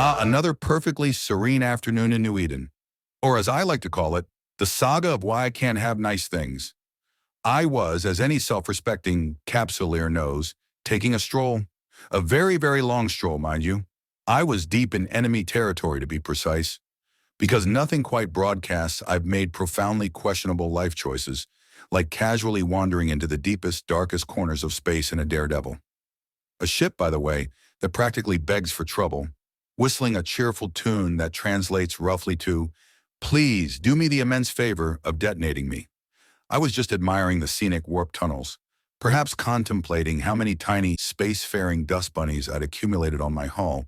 Another perfectly serene afternoon in New Eden, or as I like to call it, the saga of why I can't have nice things. I was, as any self-respecting capsuleer knows, taking a stroll. A very, very long stroll, mind you. I was deep in enemy territory, to be precise, because nothing quite broadcasts I've made profoundly questionable life choices, like casually wandering into the deepest, darkest corners of space in a daredevil. A ship, by the way, that practically begs for trouble, whistling a cheerful tune that translates roughly to, "Please do me the immense favor of detonating me." I was just admiring the scenic warp tunnels, perhaps contemplating how many tiny spacefaring dust bunnies I'd accumulated on my hull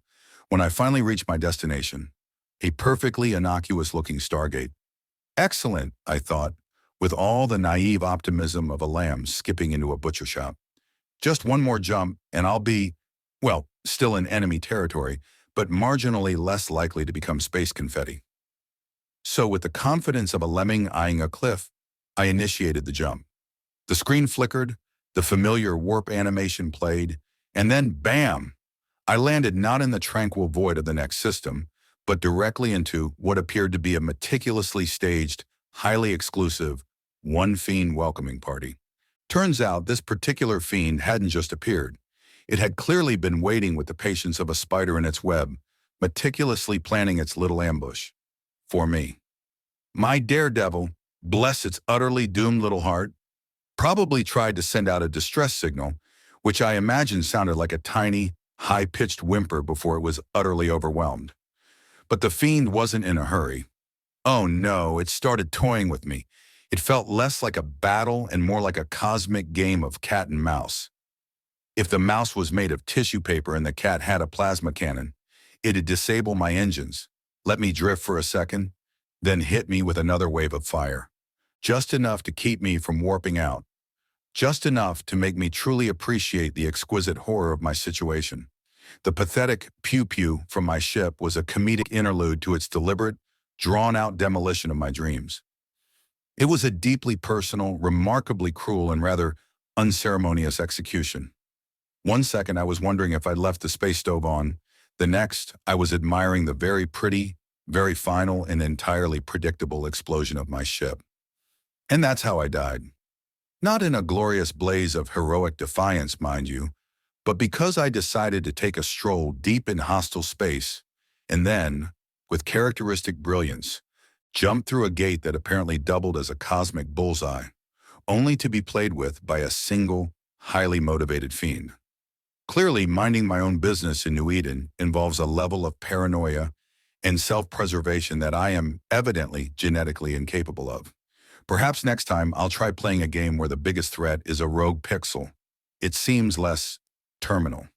when I finally reached my destination, a perfectly innocuous-looking Stargate. Excellent, I thought, with all the naive optimism of a lamb skipping into a butcher shop. Just one more jump, and I'll be, well, still in enemy territory, but marginally less likely to become space confetti. So with the confidence of a lemming eyeing a cliff, I initiated the jump. The screen flickered, the familiar warp animation played, and then bam! I landed not in the tranquil void of the next system, but directly into what appeared to be a meticulously staged, highly exclusive, one fiend welcoming party. Turns out this particular fiend hadn't just appeared. It had clearly been waiting with the patience of a spider in its web, meticulously planning its little ambush. For me. My daredevil, bless its utterly doomed little heart, probably tried to send out a distress signal, which I imagine sounded like a tiny, high-pitched whimper before it was utterly overwhelmed. But the fiend wasn't in a hurry. Oh no, it started toying with me. It felt less like a battle and more like a cosmic game of cat and mouse. If the mouse was made of tissue paper and the cat had a plasma cannon, it'd disable my engines, let me drift for a second, then hit me with another wave of fire. Just enough to keep me from warping out. Just enough to make me truly appreciate the exquisite horror of my situation. The pathetic pew-pew from my ship was a comedic interlude to its deliberate, drawn-out demolition of my dreams. It was a deeply personal, remarkably cruel, and rather unceremonious execution. One second I was wondering if I'd left the space stove on. The next, I was admiring the very pretty, very final, and entirely predictable explosion of my ship. And that's how I died. Not in a glorious blaze of heroic defiance, mind you, but because I decided to take a stroll deep in hostile space, and then, with characteristic brilliance, jump through a gate that apparently doubled as a cosmic bullseye, only to be played with by a single, highly motivated fiend. Clearly, minding my own business in New Eden involves a level of paranoia and self-preservation that I am evidently genetically incapable of. Perhaps next time I'll try playing a game where the biggest threat is a rogue pixel. It seems less terminal.